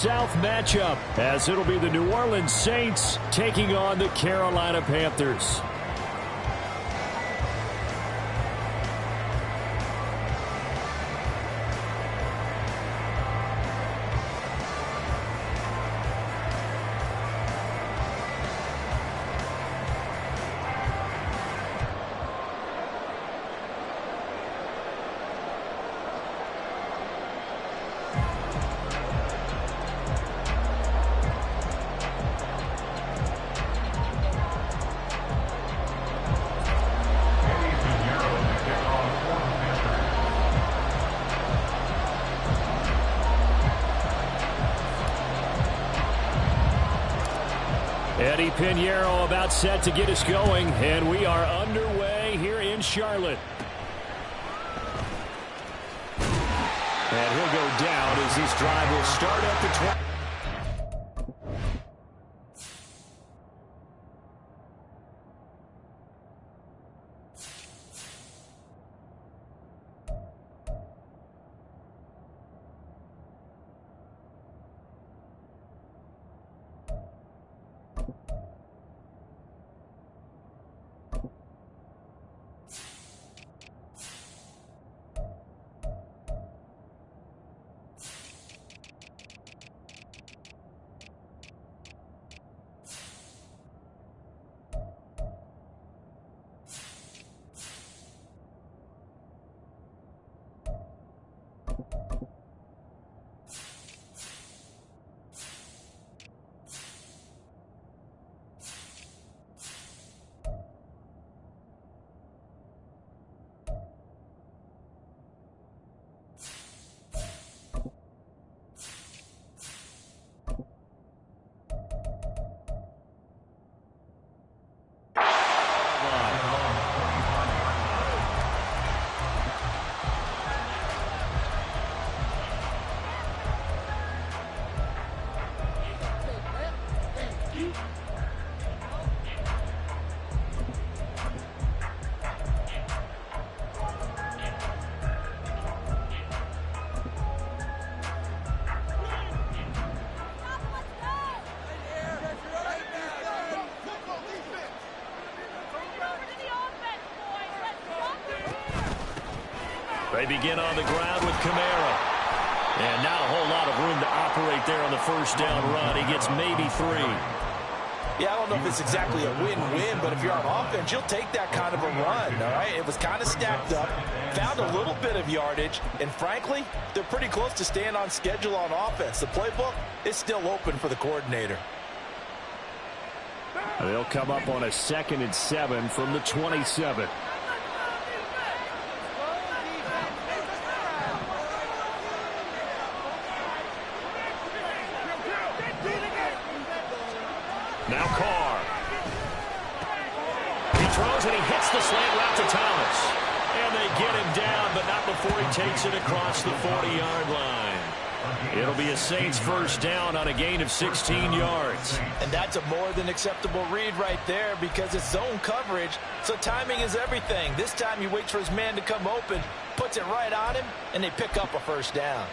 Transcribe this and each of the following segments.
South matchup, as it'll be the New Orleans Saints taking on the Carolina Panthers. Eddie Pinheiro about set to get us going, and we are underway here in Charlotte. And he'll go down as this drive will start at the 20. They begin on the ground with Kamara. And not a whole lot of room to operate there on the first down run. He gets maybe 3. Yeah, I don't know if it's exactly a win-win, but if you're on offense, you'll take that kind of a run, all right? It was kind of stacked up, found a little bit of yardage, and frankly, they're pretty close to staying on schedule on offense. The playbook is still open for the coordinator. They'll come up on a 2nd and 7 from the 27. Now Carr. He throws and he hits the slant route to Thomas. And they get him down, but not before he takes it across the 40-yard line. It'll be a Saints first down on a gain of 16 yards. And that's a more than acceptable read right there because it's zone coverage, so timing is everything. This time he waits for his man to come open, puts it right on him, and they pick up a first down.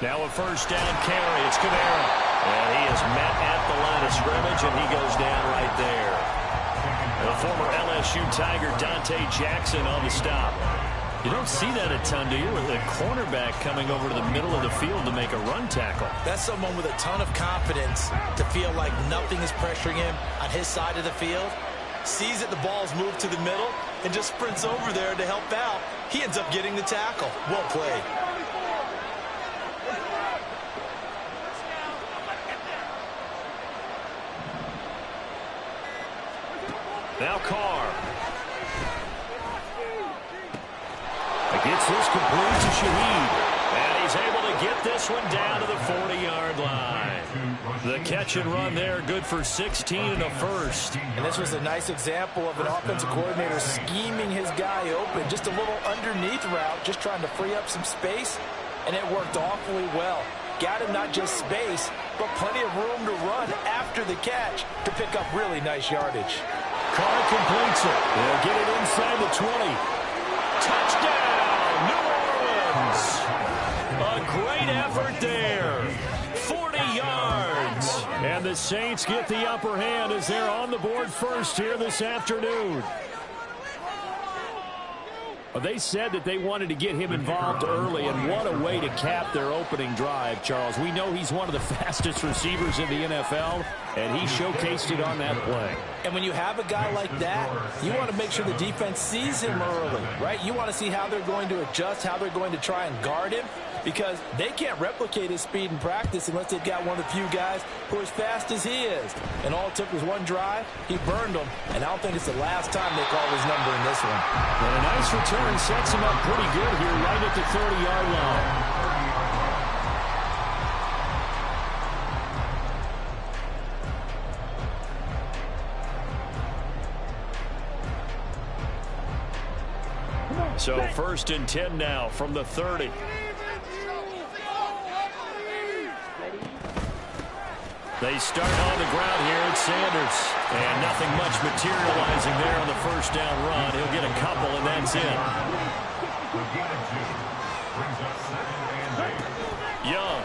Now a first down carry. It's Kamara. And he is met at the line of scrimmage, and he goes down right there. The former LSU Tiger Dante Jackson on the stop. You don't see that a ton, do you, with the cornerback coming over to the middle of the field to make a run tackle? That's someone with a ton of confidence to feel like nothing is pressuring him on his side of the field. Sees that the ball's moved to the middle and just sprints over there to help out. He ends up getting the tackle. Well played. Now Carr. Gets this complete to Shaheed. And he's able to get this one down to the 40-yard line. The catch and run there, good for 16 and a first. And this was a nice example of an offensive coordinator scheming his guy open. Just a little underneath route, just trying to free up some space. And it worked awfully well. got him not just space, but plenty of room to run after the catch to pick up really nice yardage. Carr completes it. They'll get it inside the 20. Touchdown, New Orleans. A great effort there. 40 yards. And the Saints get the upper hand as they're on the board first here this afternoon. Well, they said that they wanted to get him involved early, and what a way to cap their opening drive, Charles. We know he's one of the fastest receivers in the NFL, and he showcased it on that play. And when you have a guy like that, you want to make sure the defense sees him early, right? You want to see how they're going to adjust, how they're going to try and guard him, because they can't replicate his speed in practice unless they've got one of the few guys who are as fast as he is. And all it took was one drive. He burned them, and I don't think it's the last time they call his number in this one. And a nice return sets him up pretty good here right at the 30-yard line. So 1st and 10 now from the 30. They start on the ground here at Sanders. And nothing much materializing there on the first down run. He'll get a couple, and that's it. Young.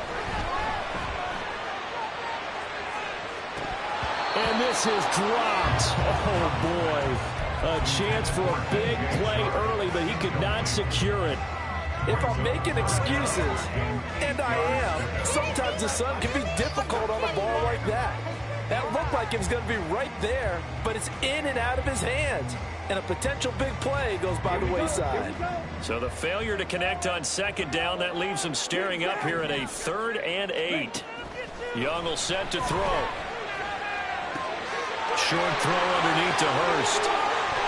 And this is dropped. Oh, boy. A chance for a big play early, but he could not secure it. If I'm making excuses, and I am, sometimes the sun can be difficult on a ball like that. That looked like it was going to be right there, but it's in and out of his hands. And a potential big play goes by the wayside. So the failure to connect on 2nd down, that leaves him staring up here at a 3rd and 8. Young will set to throw. Short throw underneath to Hurst.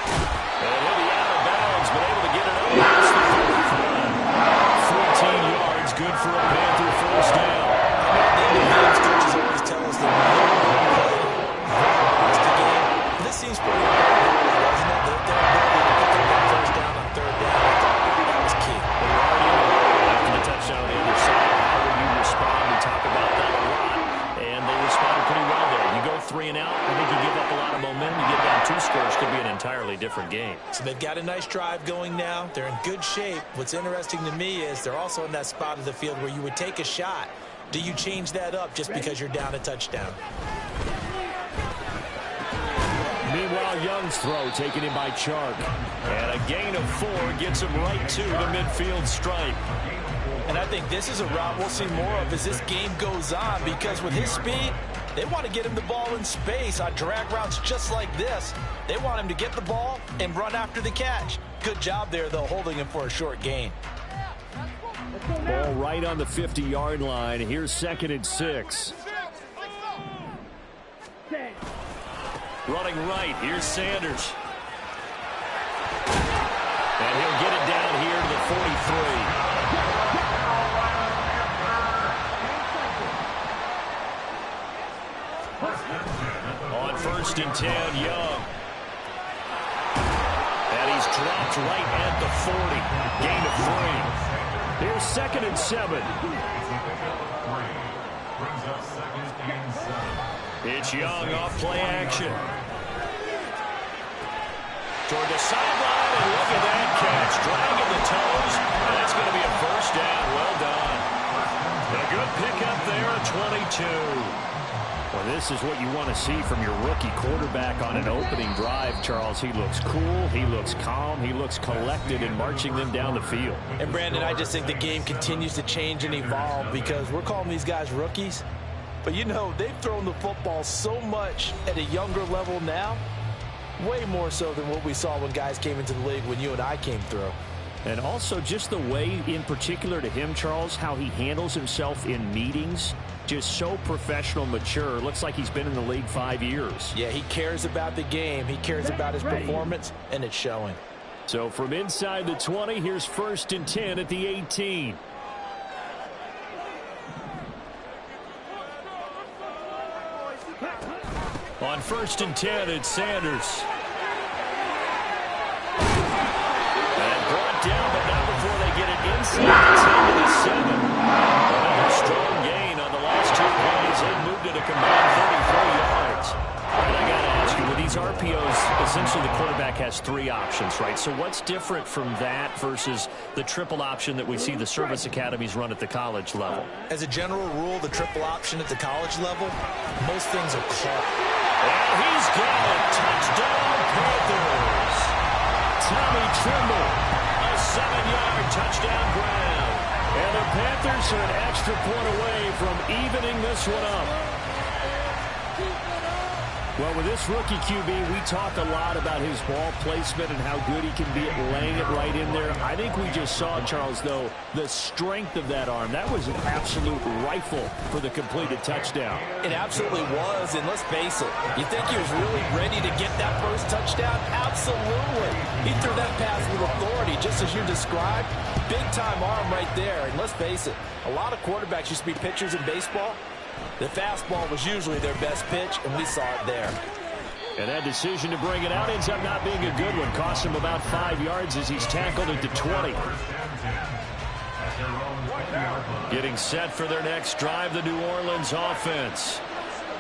And he'll be out of bounds, but able to get it over past the 35. 14 yards, good for a Panther first down. The coaches always tell us that this seems pretty important, doesn't it? Their ability to pick up that first down on 3rd down, that was key. After the touchdown on the other side, how will you respond? We talk about that a lot, and they responded pretty well there. You go 3 and out, I think you give up a lot of momentum. You get down 2 scores, could be an entirely different game. So they've got a nice drive going now. They're in good shape. What's interesting to me is they're also in that spot of the field where you would take a shot. Do you change that up just because you're down a touchdown? Meanwhile, Young's throw taken in by Chark. And a gain of 4 gets him right to the midfield stripe. And I think this is a route we'll see more of as this game goes on, because with his speed, they want to get him the ball in space on drag routes just like this. They want him to get the ball and run after the catch. Good job there, though, holding him for a short gain. Ball right on the 50-yard line. Here's 2nd and 6. Running right. Here's Sanders. And he'll get it down here to the 43. On 1st and 10, Young. And he's dropped right at the 40. Gain of 3. Here's 2nd and 7. It's Young off play action. Toward the sideline, and look at that catch. Dragging the toes, and that's going to be a first down. Well done. A good pickup there at 22. Well, this is what you want to see from your rookie quarterback on an opening drive, Charles. He looks cool, he looks calm, he looks collected in marching them down the field. And, Brandon, I just think the game continues to change and evolve, because we're calling these guys rookies. But, you know, they've thrown the football so much at a younger level now, way more so than what we saw when guys came into the league when you and I came through. And also just the way, in particular to him, Charles, how he handles himself in meetings. Just so professional, mature. Looks like he's been in the league 5 years. Yeah, he cares about the game. He cares about his performance, and it's showing. So from inside the 20, here's 1st and 10 at the 18. On 1st and 10, it's Sanders. And brought down, but not before they get it inside the 10 to the 7. Another strong game a combined 34 yards. And I got to ask you, with these RPOs, essentially the quarterback has three options, right? So what's different from that versus the triple option that we see the service academies run at the college level? As a general rule, the triple option at the college level, most things are caught. And he's got it. Touchdown, Panthers. Tommy Tremble, a 7-yard touchdown grab. And the Panthers are an extra point away from evening this one up. Well, with this rookie QB, we talk a lot about his ball placement and how good he can be at laying it right in there. I think we just saw, Charles, though, the strength of that arm. That was an absolute rifle for the completed touchdown. It absolutely was, and let's face it, you think he was really ready to get that first touchdown? Absolutely. He threw that pass with authority, just as you described. Big-time arm right there, and let's face it, a lot of quarterbacks used to be pitchers in baseball. The fastball was usually their best pitch, and we saw it there. And that decision to bring it out ends up not being a good one. Cost him about 5 yards as he's tackled at the 20. Getting set for their next drive, the New Orleans offense.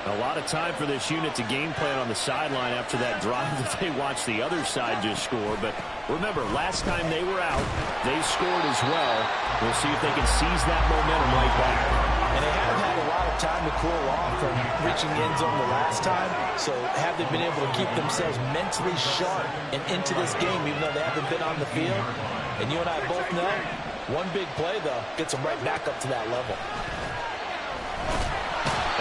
A lot of time for this unit to game plan on the sideline after that drive that they watched the other side just score. But remember, last time they were out, they scored as well. We'll see if they can seize that momentum right back. And they haven't had a lot of time to cool off from reaching the end zone the last time. So have they been able to keep themselves mentally sharp and into this game, even though they haven't been on the field? And you and I both know, one big play, though, gets them right back up to that level.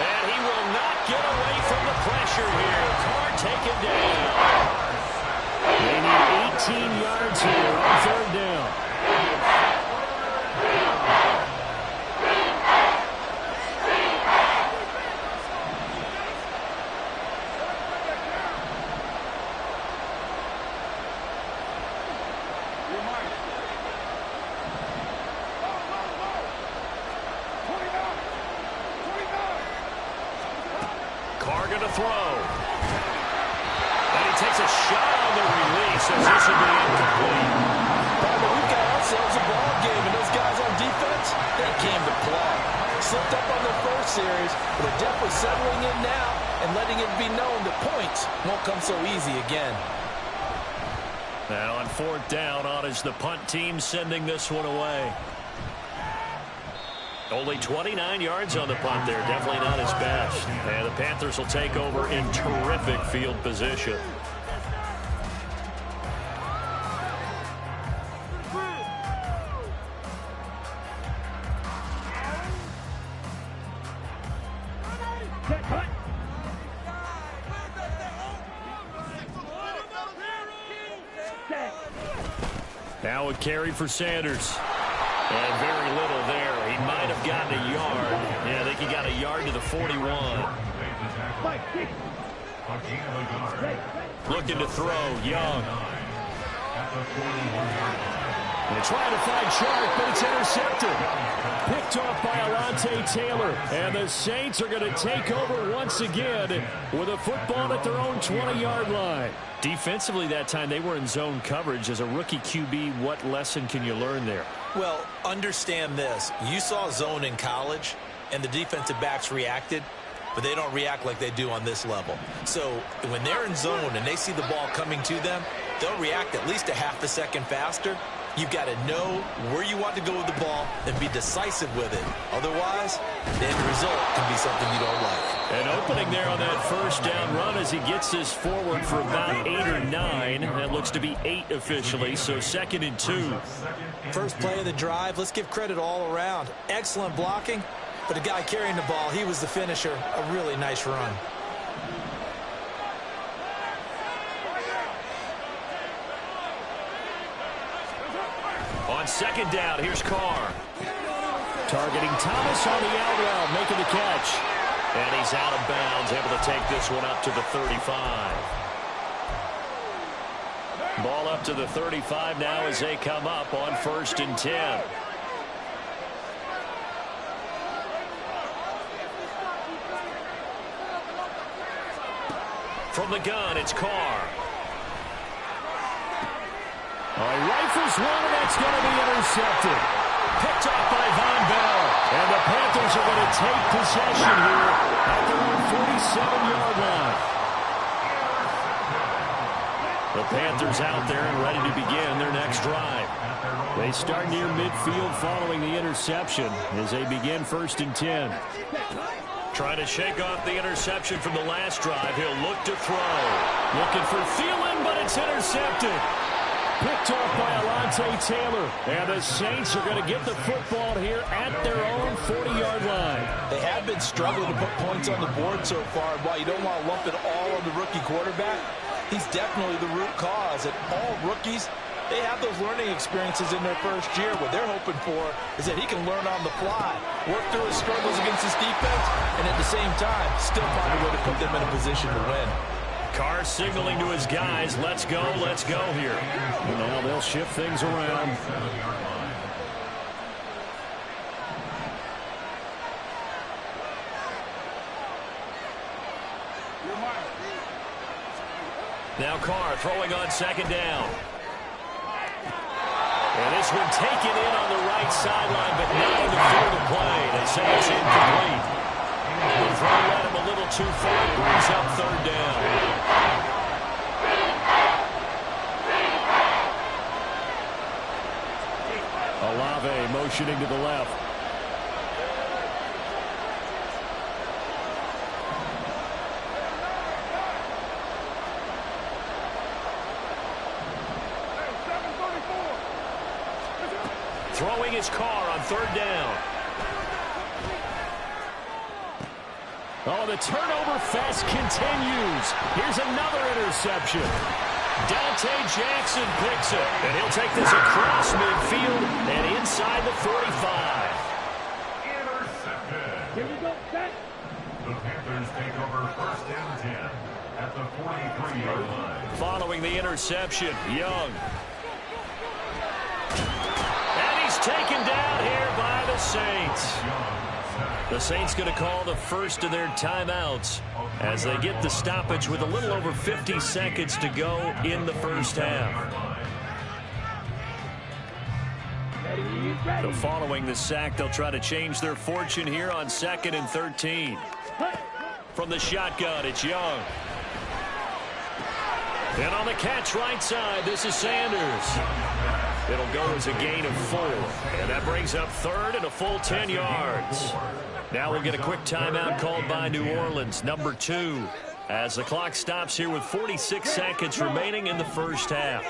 And he will not get away from the pressure here. Carr taken down. They need 18 yards here on third down. Carr going to throw. And he takes a shot on the release as this will be incomplete. But we've got ourselves a ball game, and those guys on defense, they came to play. Slipped up on their first series, but they're definitely settling in now and letting it be known that points won't come so easy again. Now on fourth down, on is the punt team sending this one away. Only 29 yards on the punt there. Definitely not his best. And the Panthers will take over in terrific field position. Now a carry for Sanders. And very little there. He might have gotten a yard. Yeah, I think he got a yard to the 41. Looking to throw, Young. They're trying to find Shark, but it's intercepted. Picked off by Alontae Taylor. And the Saints are going to take over once again with a football at their own 20-yard line. Defensively that time, they were in zone coverage. As a rookie QB, what lesson can you learn there? Well, understand this. You saw zone in college, and the defensive backs reacted, but they don't react like they do on this level. So when they're in zone and they see the ball coming to them, they'll react at least a half a second faster. You've got to know where you want to go with the ball and be decisive with it. Otherwise, the end result can be something you don't like. An opening there on that first down run as he gets this forward for about 8 or 9. That looks to be 8 officially, so 2nd and 2. First play of the drive, let's give credit all around. Excellent blocking, but the guy carrying the ball, he was the finisher. A really nice run. On 2nd down, here's Carr. Targeting Thomas on the out route, making the catch. And he's out of bounds, able to take this one up to the 35. Ball up to the 35 now as they come up on 1st and 10. From the gun, it's Carr. Rifles one, and that's going to be intercepted. Picked off by Von Bell. And the Panthers are going to take possession here at their own 47-yard line. The Panthers out there and ready to begin their next drive. They start near midfield following the interception as they begin 1st and 10. Trying to shake off the interception from the last drive. He'll look to throw. Looking for Thielen, but it's intercepted. Picked off by Alontae Taylor. And the Saints are going to get the football here at their own 40-yard line. They have been struggling to put points on the board so far. And while you don't want to lump it all on the rookie quarterback, he's definitely the root cause. And all rookies, they have those learning experiences in their first year. What they're hoping for is that he can learn on the fly, work through his struggles against his defense, and at the same time, still find a way to put them in a position to win. Carr signaling to his guys, let's go here. And now they'll shift things around. Now Carr throwing on 2nd down. And this one taken in on the right sideline, but not in the field of play. They say it's incomplete. The throw led him a little too far. Brings up 3rd down. Olave motioning to the left. Throwing his Carr on 3rd down. Oh, the turnover fest continues. Here's another interception. Dante Jackson picks it, and he'll take this across midfield and inside the 45. Intercepted. Here we go, set. The Panthers take over 1st and 10 at the 43-yard line. Following the interception, Young. Taken down here by the Saints. The Saints going to call the first of their timeouts as they get the stoppage with a little over 50 seconds to go in the first half. So following the sack, they'll try to change their fortune here on 2nd and 13. From the shotgun, it's Young. And on the catch right side, this is Sanders. It'll go as a gain of 4. And that brings up 3rd and a full 10 yards. Now we'll get a quick timeout called by New Orleans, number 2, as the clock stops here with 46 seconds remaining in the first half.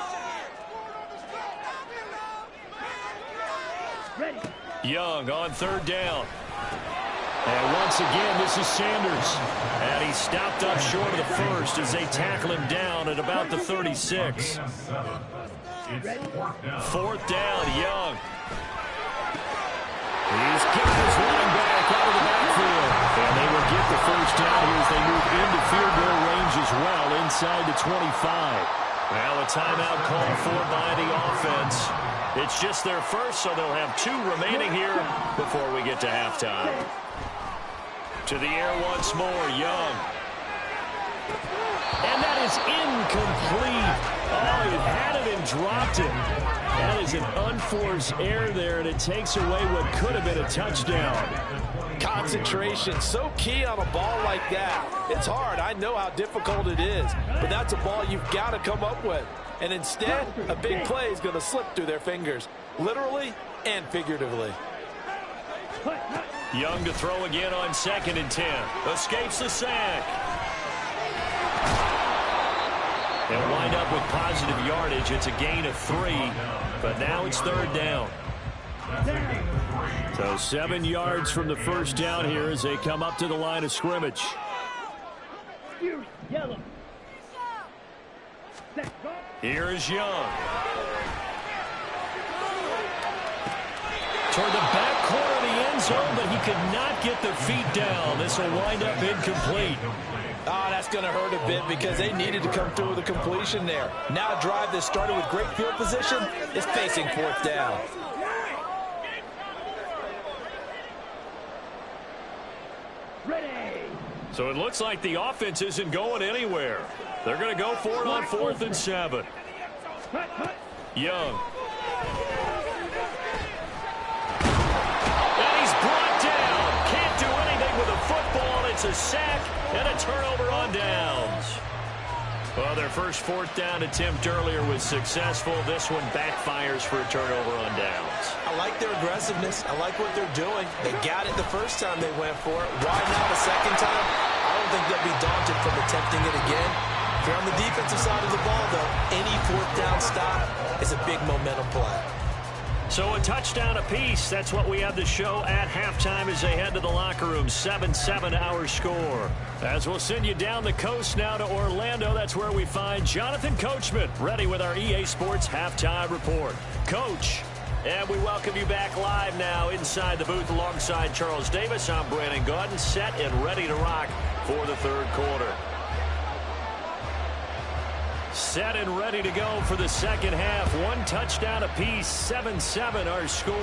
Young on 3rd down. And once again, this is Sanders. And he's stopped up short of the first as they tackle him down at about the 36. 4th down, Young. He's kicked his running back out of the backfield. And they will get the first down here as they move into field goal range as well inside the 25. Now a timeout called for by the offense. It's just their first, so they'll have 2 remaining here before we get to halftime. To the air once more, Young. And that is incomplete. Oh, he had it and dropped it. That is an unforced error there, and it takes away what could have been a touchdown. Concentration, so key on a ball like that. It's hard. I know how difficult it is, but that's a ball you've got to come up with. And instead, a big play is going to slip through their fingers, literally and figuratively. Young to throw again on 2nd and 10. Escapes the sack. They'll wind up with positive yardage. It's a gain of 3, but now it's 3rd down. So 7 yards from the first down here as they come up to the line of scrimmage. Here is Young. Toward the back corner of the end zone, but he could not get the feet down. This will wind up incomplete. That's going to hurt a bit because they needed to come through with a completion there. Now a drive that started with great field position is facing 4th down. So it looks like the offense isn't going anywhere. They're going to go for it on 4th and 7. Young. And he's brought It's a sack and a turnover on downs. Well, their first fourth down attempt earlier was successful. This one backfires for a turnover on downs. I like their aggressiveness. I like what they're doing. They got it the first time they went for it. Why not a second time? I don't think they'll be daunted from attempting it again. If you're on the defensive side of the ball, though, any fourth down stop is a big momentum play. So a touchdown apiece. That's what we have to show at halftime as they head to the locker room. 7-7 our score. As we'll send you down the coast now to Orlando, that's where we find Jonathan Coachman ready with our EA Sports halftime report. Coach, and we welcome you back live now inside the booth alongside Charles Davis. I'm Brandon Gaudin, set and ready to rock for the third quarter. Set and ready to go for the second half. One touchdown apiece, 7-7 our score.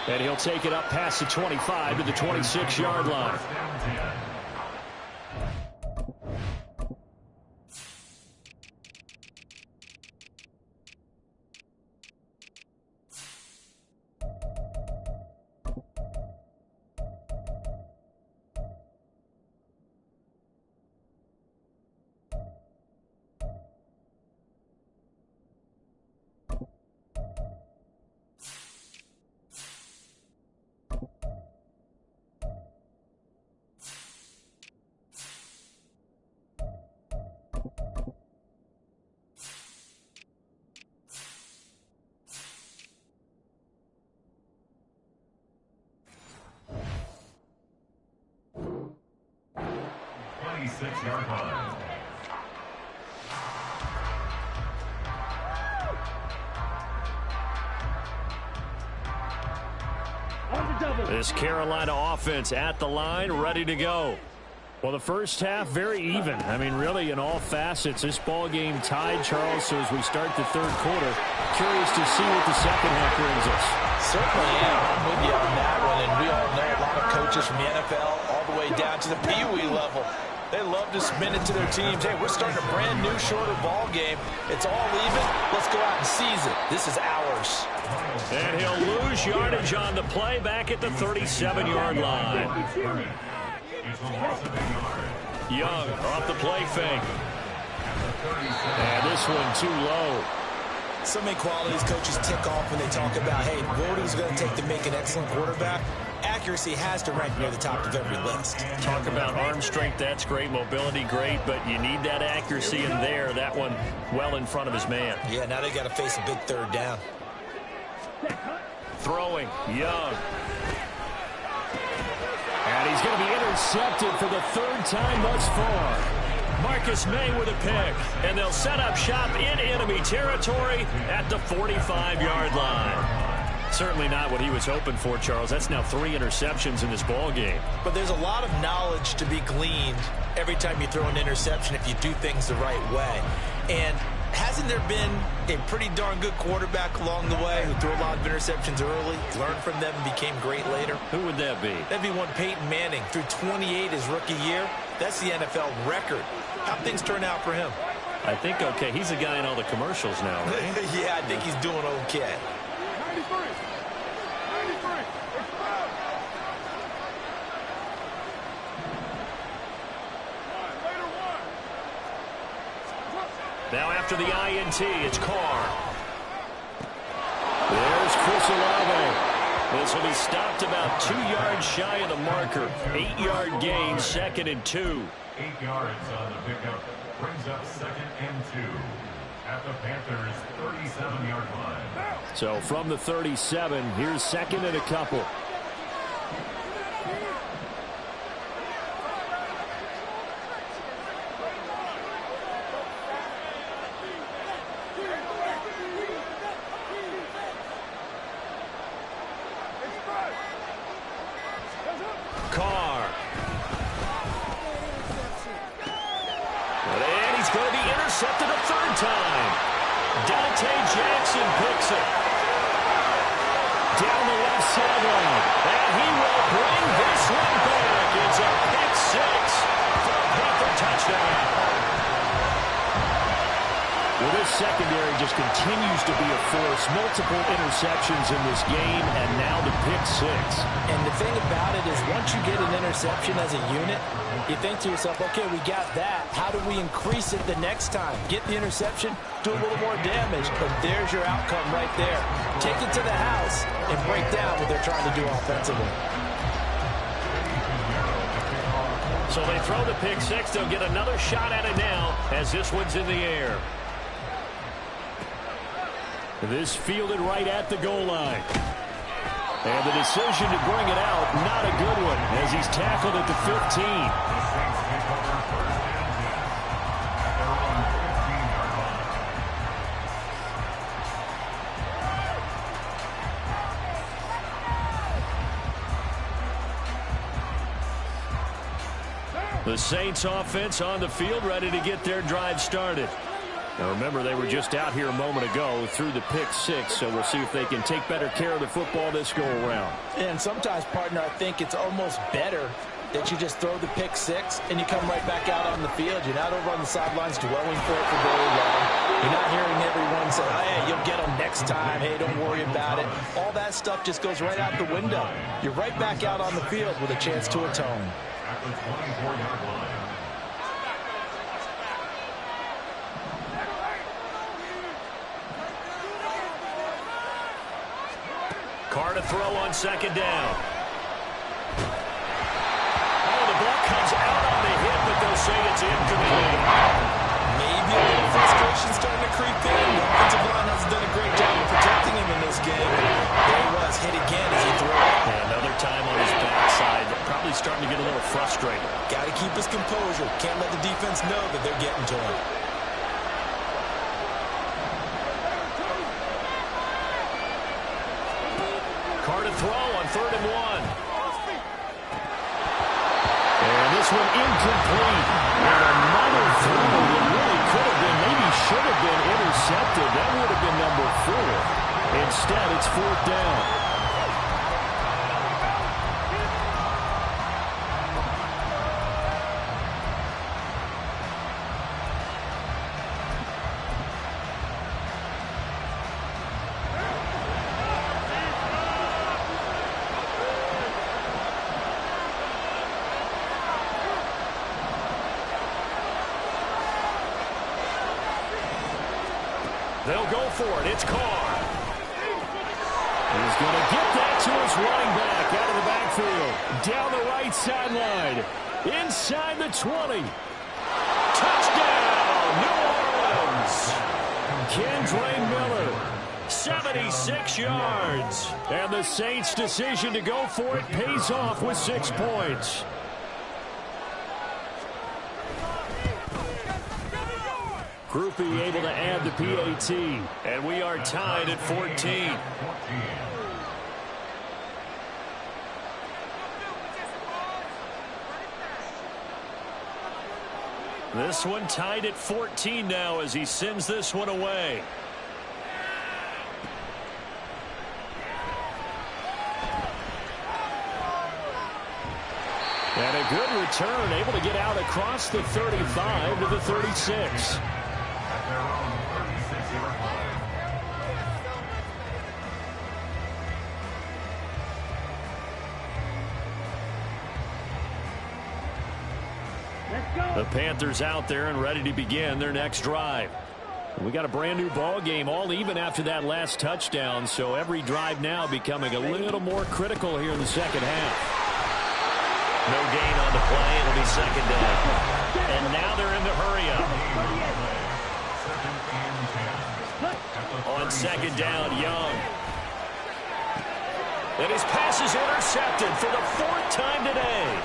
And he'll take it up past the 25 to the 26-yard line. Yard line. This Carolina offense at the line, ready to go. Well, the first half, very even. I mean, really, in all facets, this ball game tied, Charles. So as we start the third quarter, curious to see what the second half brings us. Certainly am. I'm with you on that one. And we all know a lot of coaches from the NFL all the way down to the Pee Wee level. They love to spin it to their teams. Hey, we're starting a brand new, shorter ball game. It's all even. Let's go out and seize it. This is ours. And he'll lose yardage on the play back at the 37-yard line. Young off the play fake. And this one too low. So many qualities coaches tick off when they talk about, hey, what is it going to take to make an excellent quarterback? Accuracy has to rank near the top of every list. Talk about arm strength, that's great. Mobility, great. But you need that accuracy in there. That one well in front of his man. Yeah, now they got to face a big third down. Throwing, Young. And he's going to be intercepted for the third time thus far. Marcus May with a pick. And they'll set up shop in enemy territory at the 45-yard line. Certainly not what he was hoping for, Charles. That's now 3 interceptions in this ball game. But there's a lot of knowledge to be gleaned every time you throw an interception if you do things the right way. And hasn't there been a pretty darn good quarterback along the way who threw a lot of interceptions early, learned from them, and became great later? Who would that be? That'd be one Peyton Manning. Threw 28 his rookie year. That's the NFL record. How'd things turn out for him? I think okay. He's a guy in all the commercials now, right? Yeah, I think he's doing okay. 93. Now after the INT, it's Carr. There's Chris Olave. This will be stopped about 2 yards shy of the marker. 8-yard gain, 2nd and 2. 8 yards on the pickup. Brings up 2nd and 2. At the Panthers' 37-yard line. So from the 37, here's 2nd and a couple. Carr. And he's going to be intercepted a third time. Dante Jackson picks it. Down the left sideline. And he will bring this one back. It's a pick 6 for a Panther touchdown. Well, this secondary just just continues to be a force. Multiple interceptions in this game, and now the pick six. And the thing about it is once you get an interception as a unit, you think to yourself, okay, we got that. How do we increase it the next time? Get the interception, do a little more damage, and there's your outcome right there. Take it to the house and break down what they're trying to do offensively. So they throw the pick six. They'll get another shot at it now as this one's in the air. This fielded right at the goal line. And the decision to bring it out, not a good one, as he's tackled at the 15. The Saints offense on the field, ready to get their drive started. Now remember, they were just out here a moment ago through the pick six, so we'll see if they can take better care of the football this go around. And sometimes, partner, I think it's almost better that you just throw the pick six and you come right back out on the field. You're not over on the sidelines dwelling for it for very long. You're not hearing everyone say, hey, you'll get them next time. Hey, don't worry about it. All that stuff just goes right out the window. You're right back out on the field with a chance to atone. At the 24-yard line. Carr to throw on second down. Oh, the ball comes out on the hit, but they'll say it's incomplete. Maybe a little frustration starting to creep in. The offensive line hasn't done a great job of protecting him in this game. There he was, hit again as he threw it. And another time on his backside, probably starting to get a little frustrated. Got to keep his composure. Can't let the defense know that they're getting to him. Carr to throw on 3rd and 1. And this one incomplete. And another throw that really could have been, maybe should have been intercepted. That would have been number 4. Instead, it's 4th down. They'll go for it. It's Carr. He's going to get that to his running back out of the backfield. Down the right sideline. Inside the 20. Touchdown, New Orleans. Kendre Miller, 76 yards. And the Saints' decision to go for it pays off with 6 points. Groupie able to add the PAT. And we are tied at 14. This one tied at 14 now as he sends this one away. And a good return, able to get out across the 35 to the 36. The Panthers out there and ready to begin their next drive. We got a brand new ball game, all even after that last touchdown, so every drive now becoming a little more critical here in the second half. No gain on the play. It'll be second down. And now they're in the hurry up. On second down, Young. And his pass is intercepted for the 4th time today.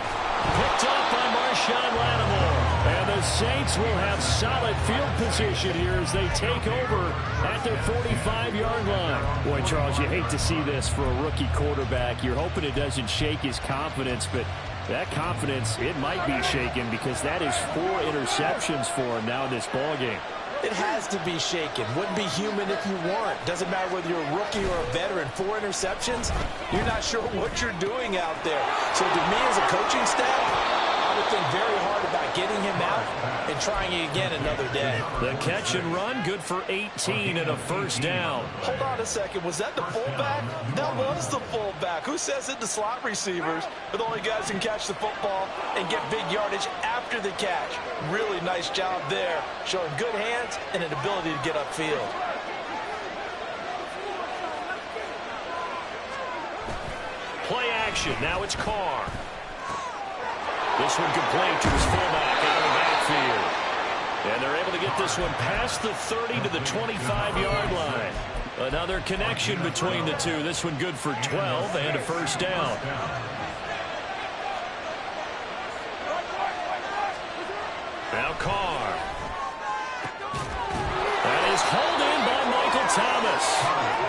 Picked up by Marshawn Lattimore. And the Saints will have solid field position here as they take over at their 45-yard line. Boy, Charles, you hate to see this for a rookie quarterback. You're hoping it doesn't shake his confidence, but that confidence, it might be shaken because that is 4 interceptions for him now in this ballgame. It has to be shaken. Wouldn't be human if you weren't. Doesn't matter whether you're a rookie or a veteran. 4 interceptions, you're not sure what you're doing out there. So to me as a coaching staff, I would think very hard about getting him out and trying it again another day. The catch and run, good for 18 and a first down. Hold on a second. Was that the fullback? That was the fullback. Who says it? The slot receivers are the only guys who can catch the football and get big yardage after the catch. Really nice job there, showing good hands and an ability to get upfield. Play action. Now it's Carr. This one complete to his fullback out of the backfield. And they're able to get this one past the 30 to the 25-yard line. Another connection between the two. This one good for 12 and a first down. Now Carr. That is hauled in by Michael Thomas.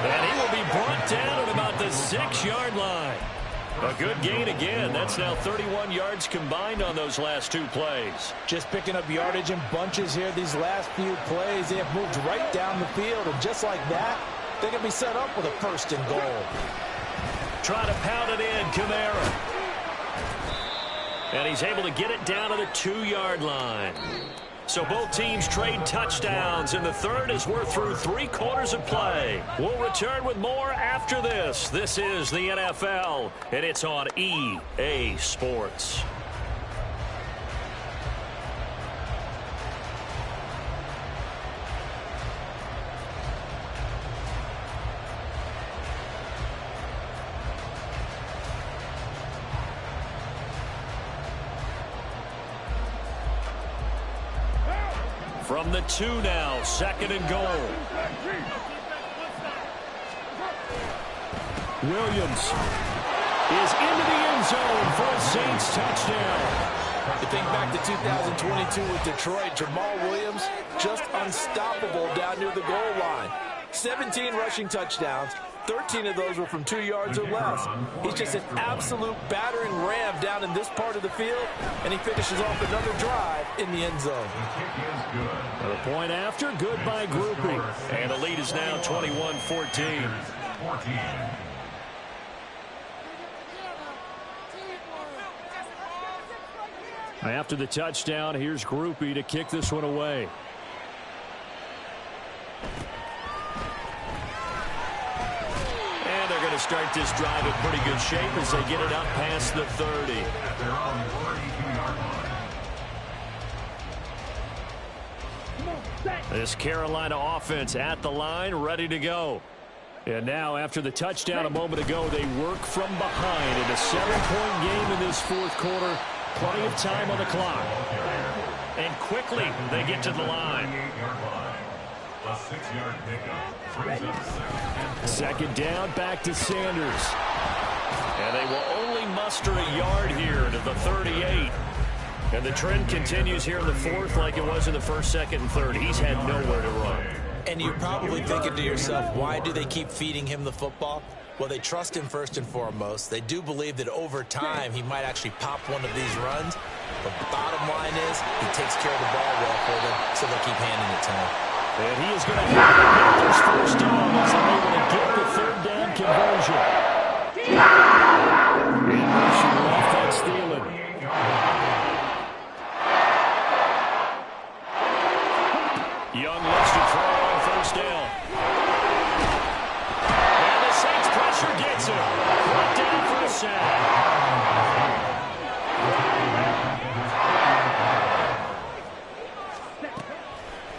And he will be brought down at about the 6-yard line. A good gain again. That's now 31 yards combined on those last two plays. Just picking up yardage in bunches here these last few plays. They have moved right down the field, and just like that, they can be set up with a first and goal. Trying to pound it in, Kamara. And he's able to get it down to the 2-yard line. So both teams trade touchdowns, and the third as we're through 3 quarters of play. We'll return with more after this. This is the NFL, and it's on EA Sports. From the 2 now, 2nd and goal. Williams is into the end zone for a Saints touchdown. You think back to 2022 with Detroit, Jamal Williams just unstoppable down near the goal line. 17 rushing touchdowns. 13 of those were from 2 yards or less. He's just an absolute battering ram down in this part of the field, and he finishes off another drive in the end zone. The point after, good by Groupie. And the lead is now 21-14. After the touchdown, here's Groupie to kick this one away. To start this drive in pretty good shape as they get it up past the 30. This Carolina offense at the line, ready to go. And now, after the touchdown a moment ago, they work from behind in a 7-point game in this 4th quarter. Plenty of time on the clock. And quickly, they get to the line. A 6-yard pickup brings up 2nd down, back to Sanders. And they will only muster a yard here to the 38. And the trend continues here in the 4th like it was in the 1st, 2nd, and 3rd. He's had nowhere to run. And you're probably thinking to yourself, why do they keep feeding him the football? Well, they trust him first and foremost. They do believe that over time he might actually pop one of these runs. But the bottom line is he takes care of the ball well for them, so they'll keep handing it to him. And he is going to have the Panthers first down as they're able to get the 3rd down conversion. And motion left, that's stealing. Young looks to throw on 1st down. And the Saints pressure gets him. Brought down for a sack.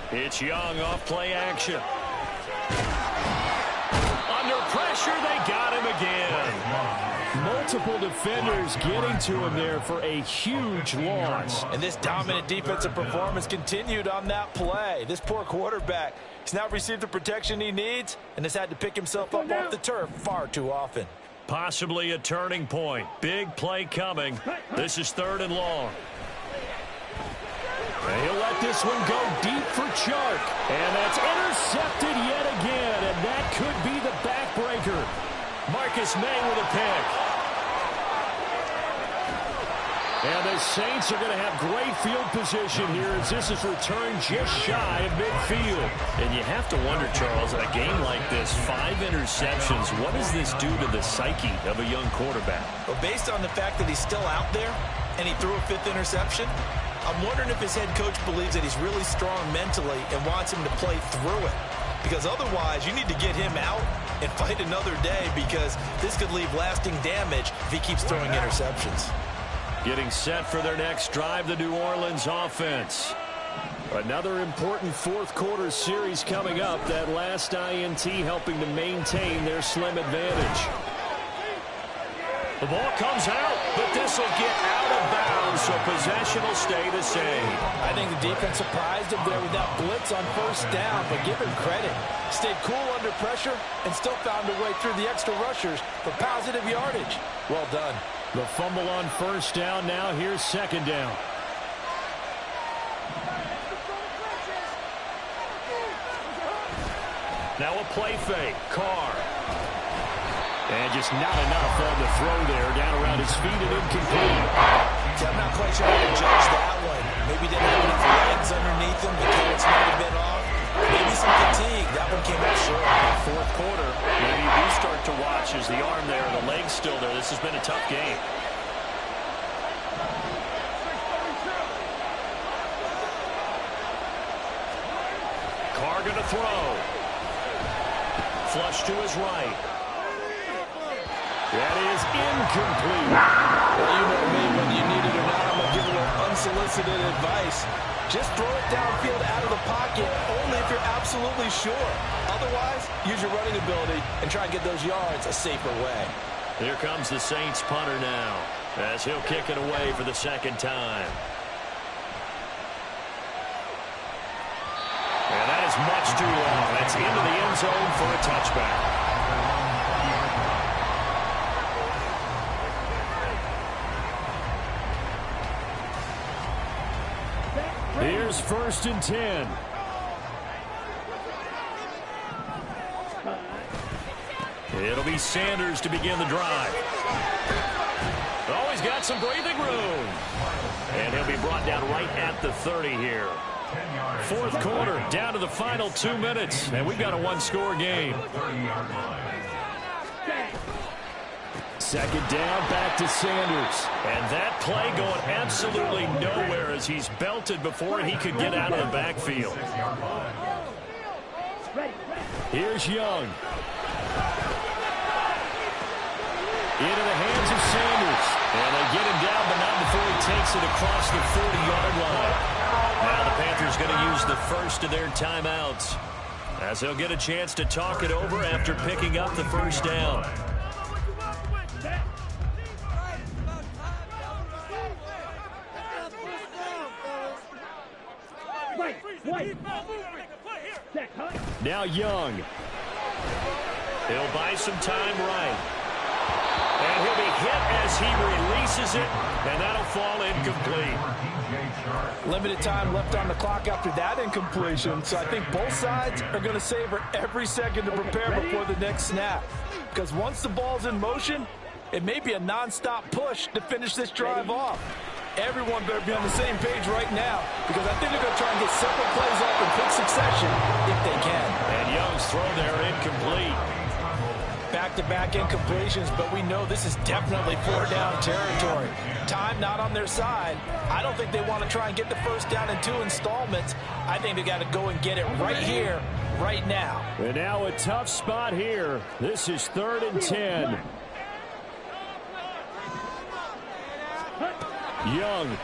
It's Young off play action. Under pressure, they got him again. Multiple defenders getting to him there for a huge loss. And this dominant defensive performance continued on that play. This poor quarterback, he's now received the protection he needs and has had to pick himself up off the turf far too often. Possibly a turning point. Big play coming. This is 3rd and long. And he'll let this one go deep for Chark. And that's intercepted yet again. And that could be the backbreaker. Marcus May with a pick. And the Saints are going to have great field position here as this is returned just shy of midfield. And you have to wonder, Charles, in a game like this, 5 interceptions, what does this do to the psyche of a young quarterback? Well, based on the fact that he's still out there and he threw a 5th interception, I'm wondering if his head coach believes that he's really strong mentally and wants him to play through it. Because otherwise, you need to get him out and fight another day, because this could leave lasting damage if he keeps throwing interceptions. Getting set for their next drive, the New Orleans offense. Another important fourth quarter series coming up. That last INT helping to maintain their slim advantage. The ball comes out, but this will get out of bounds, so possession will stay the same. I think the defense surprised him there with that blitz on first down, but give him credit. Stayed cool under pressure and still found a way through the extra rushers for positive yardage. Well done. The fumble on first down. Now here's second down. Now a play fake. Carr. And just not enough on the throw there. Down around his feet and incomplete. I'm not quite sure how to judge that one. Maybe didn't have enough legs underneath him. The clearance might have been off. Maybe some fatigue. That one came out short. Fourth quarter. Maybe we start to watch as the arm there, the leg's still there. This has been a tough game. Carr gonna throw. Flush to his right. That is incomplete. Well, you know me, whether you need it or not, I'm going to give a little unsolicited advice. Just throw it downfield out of the pocket, only if you're absolutely sure. Otherwise, use your running ability and try and get those yards a safer way. Here comes the Saints punter now, as he'll kick it away for the second time. And that is much too long. That's into the end zone for a touchback. Here's 1st and 10. It'll be Sanders to begin the drive. Oh, he's got some breathing room. And he'll be brought down right at the 30 here. Fourth quarter, down to the final 2 minutes. And we've got a one-score game. Second down, back to Sanders. And that play going absolutely nowhere as he's belted before he could get out of the backfield. Here's Young. Into the hands of Sanders. And they get him down, but not before he takes it across the 40-yard line. Now the Panthers going to use the first of their timeouts, as they'll get a chance to talk it over after picking up the first down. Now Young. He'll buy some time right. And he'll be hit as he releases it, and that'll fall incomplete. Limited time left on the clock after that incompletion, so I think both sides are going to savor every second to prepare before the next snap. Because once the ball's in motion, it may be a nonstop push to finish this drive off. Everyone better be on the same page right now, because I think they're going to try and get several plays off in quick succession if they can. And Young's throw there incomplete. Back-to-back incompletions, but we know this is definitely four-down territory. Time not on their side. I don't think they want to try and get the first down in 2 installments. I think they got to go and get it right here, right now. And now a tough spot here. This is 3rd and 10. Young.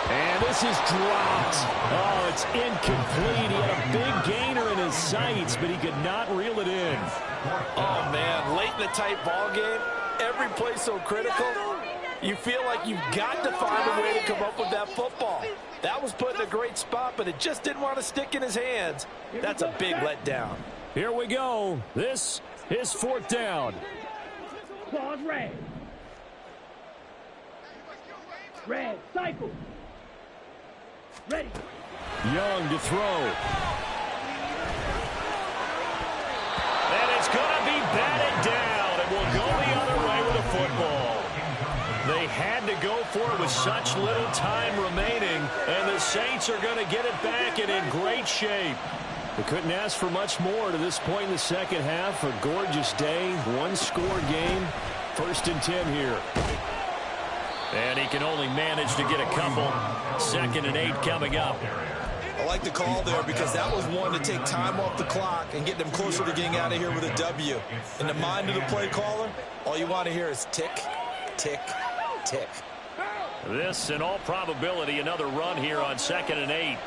And this is dropped. Oh, it's incomplete. He had a big gainer in his sights, but he could not reel it in. Oh, man, late in a tight ball game, every play so critical, you feel like you've got to find a way to come up with that football. That was put in a great spot, but it just didn't want to stick in his hands. That's a big letdown. Here we go. This is 4th down. Pause, red. Red, cycle. Ready. Young to throw. And it's going to be batted down. It will go the other way with the football. They had to go for it with such little time remaining, and the Saints are going to get it back and in great shape. They couldn't ask for much more to this point in the second half. A gorgeous day, one-score game. 1st and 10 here. And he can only manage to get a couple. 2nd and 8 coming up. I like the call there because that was one to take time off the clock and get them closer to getting out of here with a W. In the mind of the play caller, all you want to hear is tick, tick, tick. This, in all probability, another run here on 2nd and 8.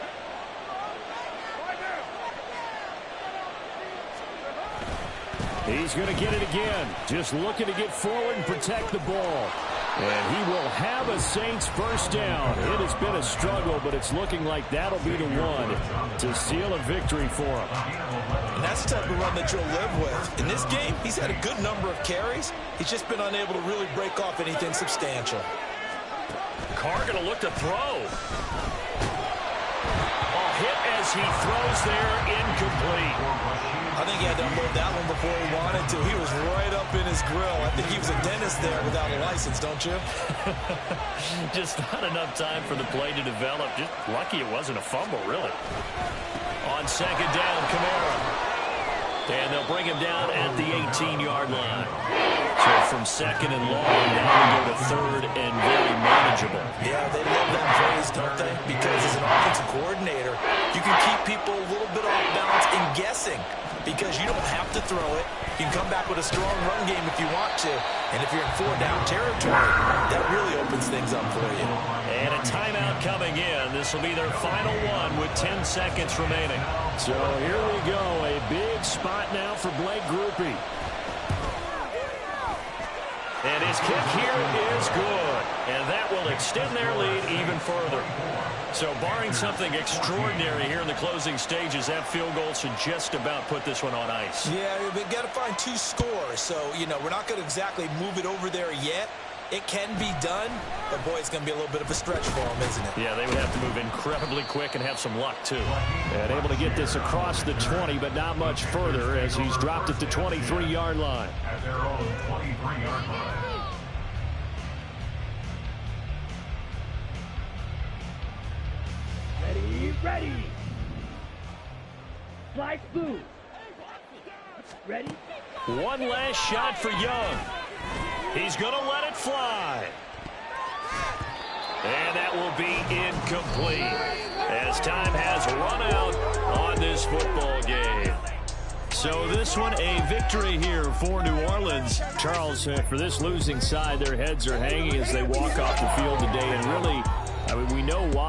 He's going to get it again. Just looking to get forward and protect the ball. And he will have a Saints first down. It has been a struggle, but it's looking like that'll be the one to seal a victory for him. And that's the type of run that you'll live with. In this game, he's had a good number of carries. He's just been unable to really break off anything substantial. Carr going to look to throw. Hit as he throws there, incomplete. I think he had to unload that one before he wanted to. He was right up in his grill. I think he was a dentist there without a license, don't you? Just not enough time for the play to develop. Just lucky it wasn't a fumble, really. On 2nd down, Kamara. And they'll bring him down at the 18-yard line. So from 2nd and long, now we go to 3rd and very manageable. Yeah, they love that phrase, don't they? Because as an offensive coordinator, you can keep people a little bit off balance and guessing because you don't have to throw it. You can come back with a strong run game if you want to. And if you're in 4-down territory, that really opens things up for you. And a timeout coming in. This will be their final one with 10 seconds remaining. So here we go. A big spot now for Blake Grupe. And his kick here is good. And that will extend their lead even further. So barring something extraordinary here in the closing stages, that field goal should just about put this one on ice. Yeah, we've got to find 2 scores. So, you know, we're not going to exactly move it over there yet. It can be done, but boy, it's going to be a little bit of a stretch for them, isn't it? Yeah, they would have to move incredibly quick and have some luck, too. And able to get this across the 20, but not much further as he's dropped it to 23-yard line. At their own 23-yard line. Ready. Slice blue. Ready. One last shot for Young. He's going to let it fly. And that will be incomplete as time has run out on this football game. So this one a victory here for New Orleans. Charles, for this losing side, their heads are hanging as they walk off the field today. And really, I mean, we know why.